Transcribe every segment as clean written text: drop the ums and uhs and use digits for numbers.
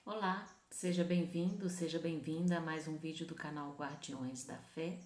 Olá, seja bem-vindo, seja bem-vinda a mais um vídeo do canal Guardiões da Fé.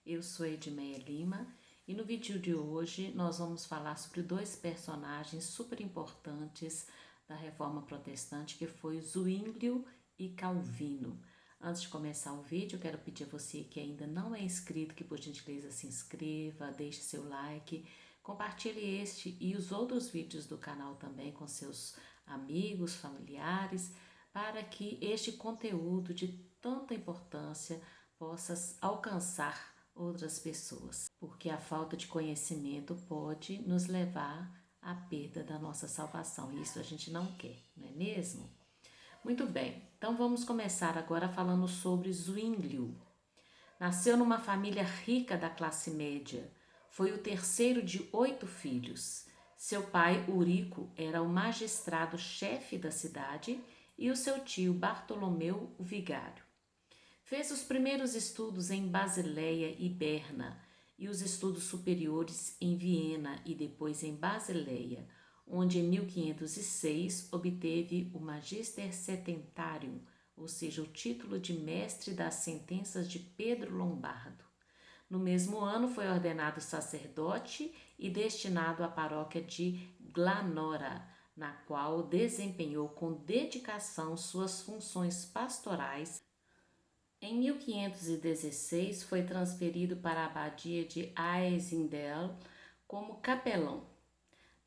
Eu sou Edmeia Lima e no vídeo de hoje nós vamos falar sobre dois personagens super importantes da Reforma Protestante, que foi Zwinglio e Calvino. Antes de começar o vídeo, eu quero pedir a você que ainda não é inscrito, que por gentileza se inscreva, deixe seu like, compartilhe este e os outros vídeos do canal também com seus amigos, familiares, para que este conteúdo de tanta importância possa alcançar outras pessoas, porque a falta de conhecimento pode nos levar à perda da nossa salvação, e isso a gente não quer, não é mesmo? Muito bem, então vamos começar agora falando sobre Zwinglio. Nasceu numa família rica da classe média. Foi o terceiro de 8 filhos. Seu pai, Eurico, era o magistrado-chefe da cidade e o seu tio, Bartolomeu, o vigário. Fez os primeiros estudos em Basileia e Berna e os estudos superiores em Viena e depois em Basileia, onde em 1506 obteve o Magister Setentarium, ou seja, o título de mestre das sentenças de Pedro Lombardo. No mesmo ano foi ordenado sacerdote e destinado à paróquia de Glanora, na qual desempenhou com dedicação suas funções pastorais. Em 1516 foi transferido para a abadia de Einsiedeln como capelão.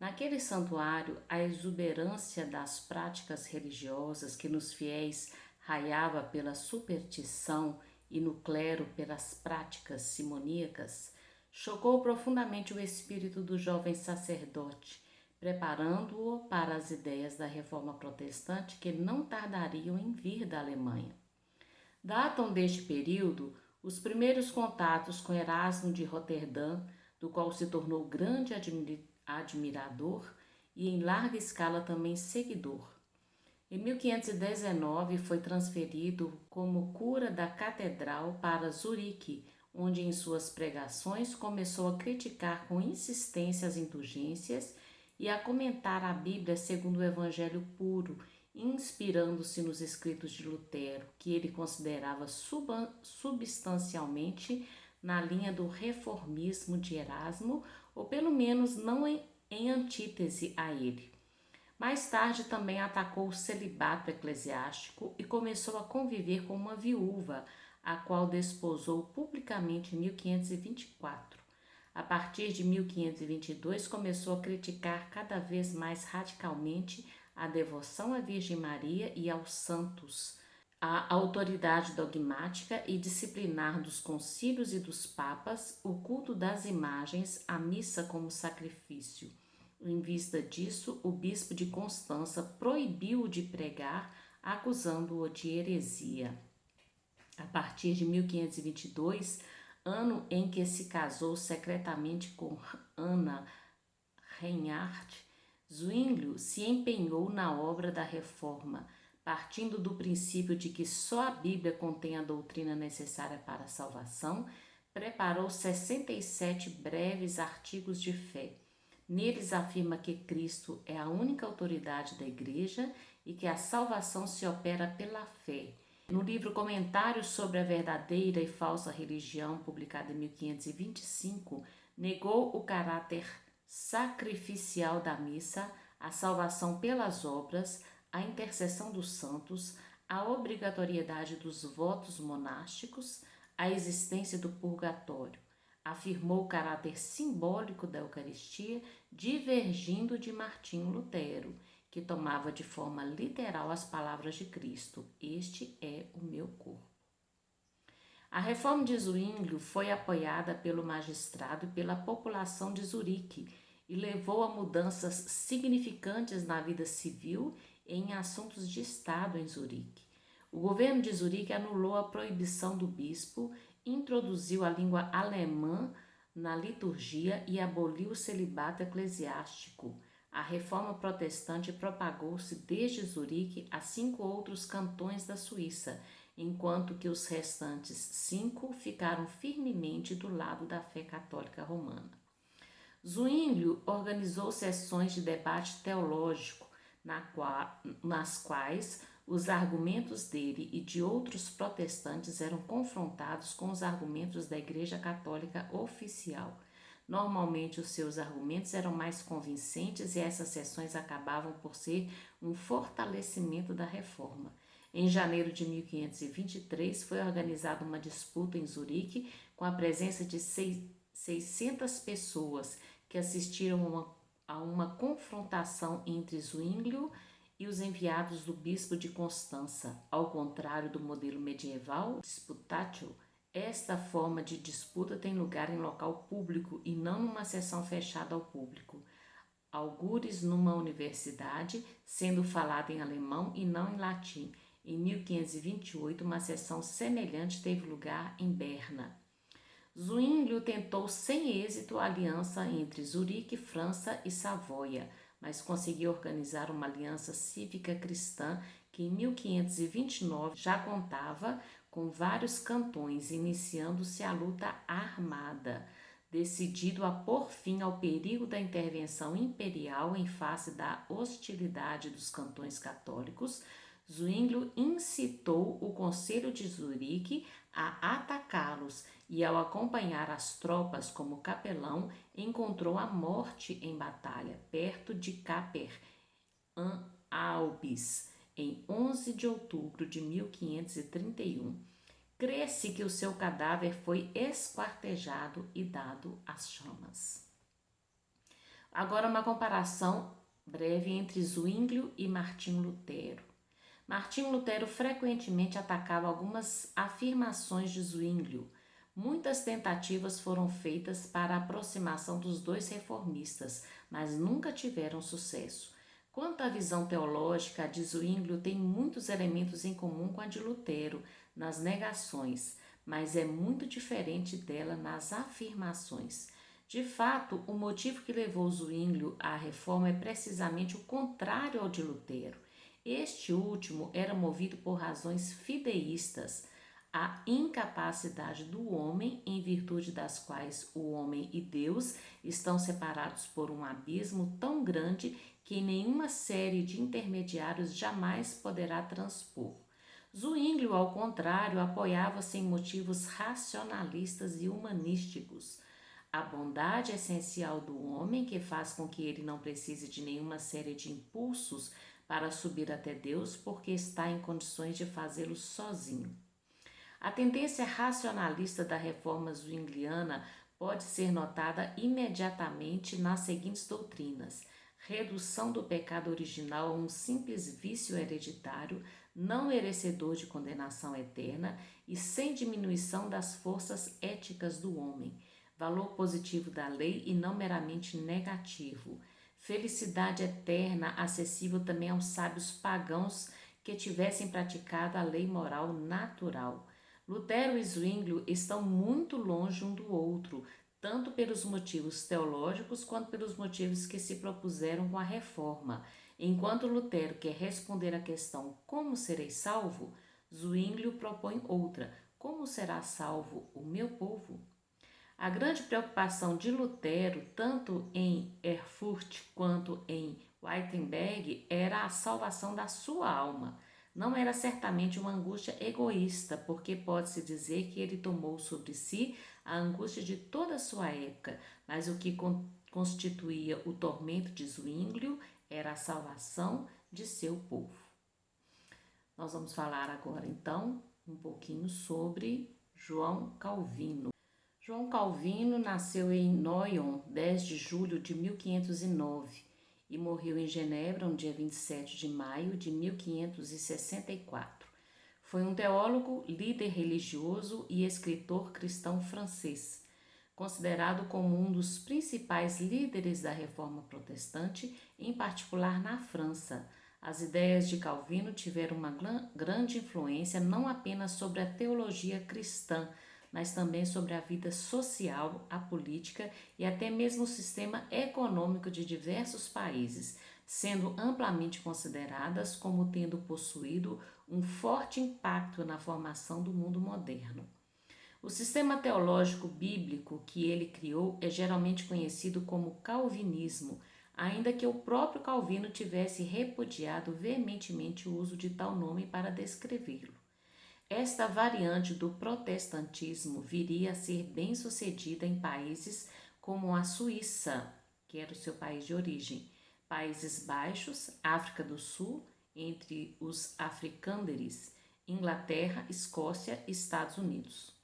Naquele santuário, a exuberância das práticas religiosas que nos fiéis raiava pela superstição e no clero pelas práticas simoníacas, chocou profundamente o espírito do jovem sacerdote, preparando-o para as ideias da reforma protestante que não tardariam em vir da Alemanha. Datam deste período os primeiros contatos com Erasmo de Roterdã, do qual se tornou grande admirador e em larga escala também seguidor. Em 1519 foi transferido como cura da catedral para Zurique, onde em suas pregações começou a criticar com insistência as indulgências e a comentar a Bíblia segundo o Evangelho puro, inspirando-se nos escritos de Lutero, que ele considerava substancialmente na linha do reformismo de Erasmo, ou pelo menos não em antítese a ele. Mais tarde também atacou o celibato eclesiástico e começou a conviver com uma viúva, a qual desposou publicamente em 1524. A partir de 1522 começou a criticar cada vez mais radicalmente a devoção à Virgem Maria e aos santos, a autoridade dogmática e disciplinar dos concílios e dos papas, o culto das imagens, a missa como sacrifício. Em vista disso, o bispo de Constança proibiu-o de pregar, acusando-o de heresia. A partir de 1522, ano em que se casou secretamente com Ana Reinhardt, Zwinglio se empenhou na obra da reforma, partindo do princípio de que só a Bíblia contém a doutrina necessária para a salvação. Preparou 67 breves artigos de fé. Neles afirma que Cristo é a única autoridade da Igreja e que a salvação se opera pela fé. No livro Comentários sobre a Verdadeira e Falsa Religião, publicado em 1525, negou o caráter sacrificial da missa, a salvação pelas obras, a intercessão dos santos, a obrigatoriedade dos votos monásticos, a existência do purgatório. Afirmou o caráter simbólico da Eucaristia, divergindo de Martinho Lutero, que tomava de forma literal as palavras de Cristo: "Este é o meu corpo". A reforma de Zwinglio foi apoiada pelo magistrado e pela população de Zurique e levou a mudanças significantes na vida civil e em assuntos de Estado em Zurique. O governo de Zurique anulou a proibição do bispo, introduziu a língua alemã na liturgia e aboliu o celibato eclesiástico. A reforma protestante propagou-se desde Zurique a 5 outros cantões da Suíça, enquanto que os restantes 5 ficaram firmemente do lado da fé católica romana. Zwinglio organizou sessões de debate teológico, nas quais Os argumentos dele e de outros protestantes eram confrontados com os argumentos da Igreja Católica oficial. Normalmente, os seus argumentos eram mais convincentes e essas sessões acabavam por ser um fortalecimento da reforma. Em janeiro de 1523, foi organizada uma disputa em Zurique com a presença de 600 pessoas que assistiram a uma confrontação entre Zwinglio e os enviados do bispo de Constança. Ao contrário do modelo medieval, disputatio, esta forma de disputa tem lugar em local público e não numa sessão fechada ao público. Algures numa universidade, sendo falada em alemão e não em latim. Em 1528, uma sessão semelhante teve lugar em Berna. Zwinglio tentou sem êxito a aliança entre Zurique, França e Savoia, mas conseguiu organizar uma aliança cívica cristã que em 1529 já contava com vários cantões, iniciando-se a luta armada. Decidido a pôr fim ao perigo da intervenção imperial em face da hostilidade dos cantões católicos, Zwinglio incitou o Conselho de Zurique a atacá-los e, ao acompanhar as tropas como capelão, encontrou a morte em batalha, perto de Caper, em Albis, em 11 de outubro de 1531. Crê-se que o seu cadáver foi esquartejado e dado às chamas. Agora uma comparação breve entre Zwinglio e Martinho Lutero. Martinho Lutero frequentemente atacava algumas afirmações de Zwinglio. Muitas tentativas foram feitas para a aproximação dos dois reformistas, mas nunca tiveram sucesso. Quanto à visão teológica, a de Zwinglio tem muitos elementos em comum com a de Lutero nas negações, mas é muito diferente dela nas afirmações. De fato, o motivo que levou Zwinglio à reforma é precisamente o contrário ao de Lutero. Este último era movido por razões fideístas, a incapacidade do homem, em virtude das quais o homem e Deus estão separados por um abismo tão grande que nenhuma série de intermediários jamais poderá transpor. Zwinglio, ao contrário, apoiava-se em motivos racionalistas e humanísticos. A bondade essencial do homem, que faz com que ele não precise de nenhuma série de impulsos para subir até Deus, porque está em condições de fazê-lo sozinho. A tendência racionalista da reforma zwingliana pode ser notada imediatamente nas seguintes doutrinas: redução do pecado original a um simples vício hereditário, não merecedor de condenação eterna e sem diminuição das forças éticas do homem, valor positivo da lei e não meramente negativo, felicidade eterna acessível também aos sábios pagãos que tivessem praticado a lei moral natural. Lutero e Zwinglio estão muito longe um do outro, tanto pelos motivos teológicos quanto pelos motivos que se propuseram com a reforma. Enquanto Lutero quer responder à questão como serei salvo, Zwinglio propõe outra: como será salvo o meu povo? A grande preocupação de Lutero, tanto em Erfurt quanto em Wittenberg, era a salvação da sua alma. Não era certamente uma angústia egoísta, porque pode-se dizer que ele tomou sobre si a angústia de toda a sua época, mas o que constituía o tormento de Zwinglio era a salvação de seu povo. Nós vamos falar agora, então, um pouquinho sobre João Calvino. João Calvino nasceu em Noyon, 10 de julho de 1509 e morreu em Genebra, no dia 27 de maio de 1564. Foi um teólogo, líder religioso e escritor cristão francês, considerado como um dos principais líderes da Reforma Protestante, em particular na França. As ideias de Calvino tiveram uma grande influência não apenas sobre a teologia cristã, mas também sobre a vida social, a política e até mesmo o sistema econômico de diversos países, sendo amplamente consideradas como tendo possuído um forte impacto na formação do mundo moderno. O sistema teológico bíblico que ele criou é geralmente conhecido como calvinismo. ainda que o próprio Calvino tivesse repudiado veementemente o uso de tal nome para descrevê-lo. Esta variante do protestantismo viria a ser bem-sucedida em países como a Suíça, que era o seu país de origem, Países Baixos, África do Sul, entre os africânderes, Inglaterra, Escócia e Estados Unidos.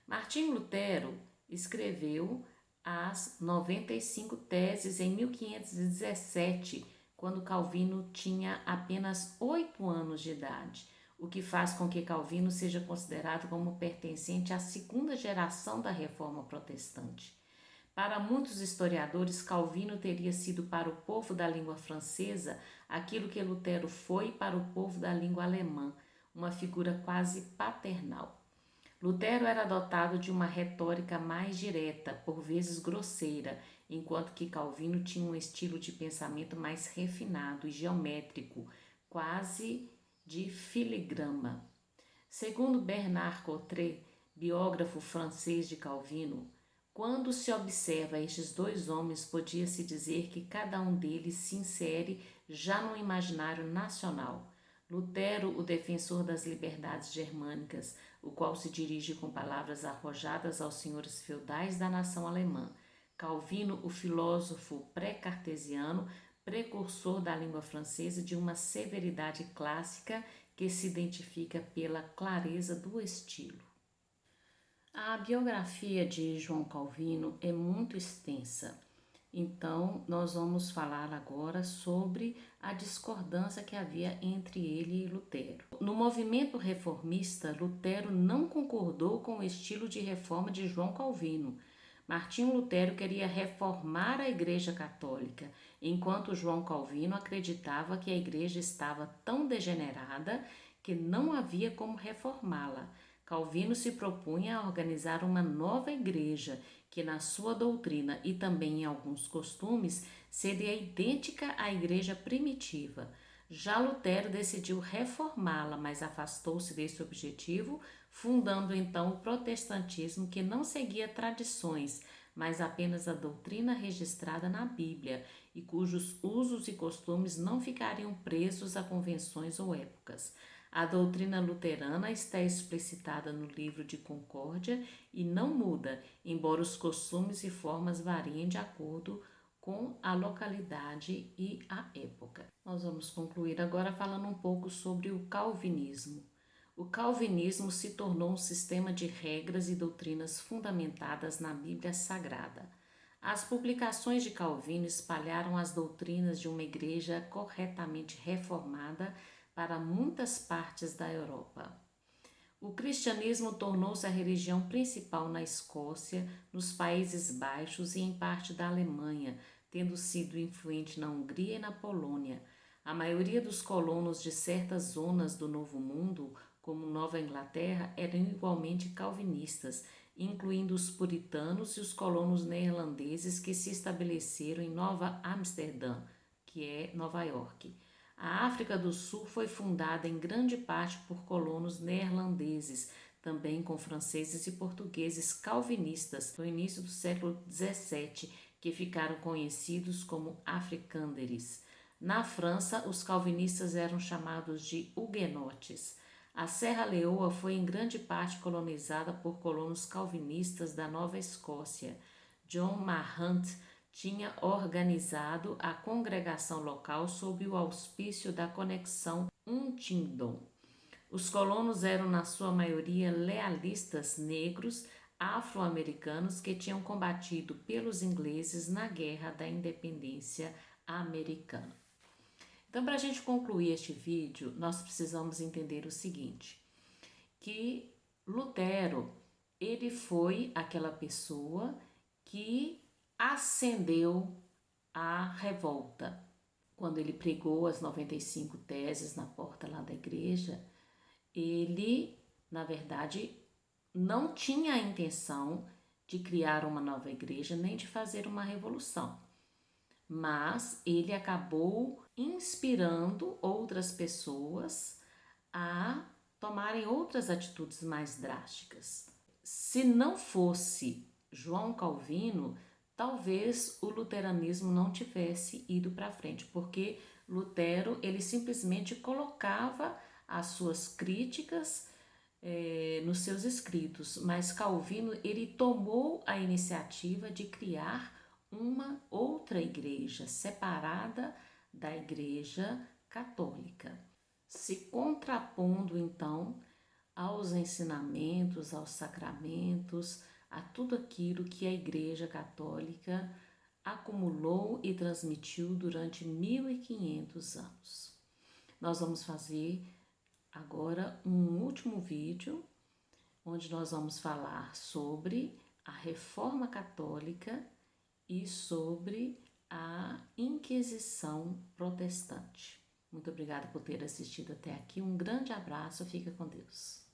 Martinho Lutero escreveu as 95 Teses em 1517, quando Calvino tinha apenas 8 anos de idade, o que faz com que Calvino seja considerado como pertencente à segunda geração da Reforma Protestante. Para muitos historiadores, Calvino teria sido para o povo da língua francesa aquilo que Lutero foi para o povo da língua alemã, uma figura quase paternal. Lutero era dotado de uma retórica mais direta, por vezes grosseira, enquanto que Calvino tinha um estilo de pensamento mais refinado e geométrico, quase de filigrama. Segundo Bernard Cottret, biógrafo francês de Calvino, quando se observa estes dois homens, podia-se dizer que cada um deles se insere já no imaginário nacional. Lutero, o defensor das liberdades germânicas, o qual se dirige com palavras arrojadas aos senhores feudais da nação alemã. Calvino, o filósofo pré-cartesiano, precursor da língua francesa de uma severidade clássica que se identifica pela clareza do estilo. A biografia de João Calvino é muito extensa, então nós vamos falar agora sobre a discordância que havia entre ele e Lutero. No movimento reformista, Lutero não concordou com o estilo de reforma de João Calvino. Martinho Lutero queria reformar a Igreja Católica, enquanto João Calvino acreditava que a Igreja estava tão degenerada que não havia como reformá-la. Calvino se propunha a organizar uma nova igreja que, na sua doutrina e também em alguns costumes, seria idêntica à igreja primitiva. Já Lutero decidiu reformá-la, mas afastou-se desse objetivo, fundando então o protestantismo, que não seguia tradições, mas apenas a doutrina registrada na Bíblia e cujos usos e costumes não ficariam presos a convenções ou épocas. A doutrina luterana está explicitada no livro de Concórdia e não muda, embora os costumes e formas variem de acordo com a localidade e a época. Nós vamos concluir agora falando um pouco sobre o calvinismo. O calvinismo se tornou um sistema de regras e doutrinas fundamentadas na Bíblia Sagrada. As publicações de Calvino espalharam as doutrinas de uma igreja corretamente reformada para muitas partes da Europa. O cristianismo tornou-se a religião principal na Escócia, nos Países Baixos e em parte da Alemanha, tendo sido influente na Hungria e na Polônia. A maioria dos colonos de certas zonas do Novo Mundo, como Nova Inglaterra, eram igualmente calvinistas, incluindo os puritanos e os colonos neerlandeses que se estabeleceram em Nova Amsterdã, que é Nova York. A África do Sul foi fundada em grande parte por colonos neerlandeses, também com franceses e portugueses calvinistas no início do século XVII, que ficaram conhecidos como africânderes. Na França, os calvinistas eram chamados de huguenotes. A Serra Leoa foi em grande parte colonizada por colonos calvinistas da Nova Escócia. John Mahant tinha organizado a congregação local sob o auspício da Conexão Huntingdon. Os colonos eram, na sua maioria, lealistas negros afro-americanos que tinham combatido pelos ingleses na Guerra da Independência Americana. Então, para a gente concluir este vídeo, nós precisamos entender o seguinte, que Lutero, ele foi aquela pessoa que acendeu a revolta. Quando ele pregou as 95 teses na porta lá da igreja, ele, na verdade, não tinha a intenção de criar uma nova igreja nem de fazer uma revolução. Mas ele acabou inspirando outras pessoas a tomarem outras atitudes mais drásticas. Se não fosse João Calvino, talvez o luteranismo não tivesse ido para frente, porque Lutero ele simplesmente colocava as suas críticas nos seus escritos, mas Calvino ele tomou a iniciativa de criar uma outra igreja separada da Igreja Católica, se contrapondo então aos ensinamentos, aos sacramentos, a tudo aquilo que a Igreja Católica acumulou e transmitiu durante 1500 anos. Nós vamos fazer agora um último vídeo, onde nós vamos falar sobre a Reforma Católica e sobre a Inquisição Protestante. Muito obrigada por ter assistido até aqui. Um grande abraço, fica com Deus.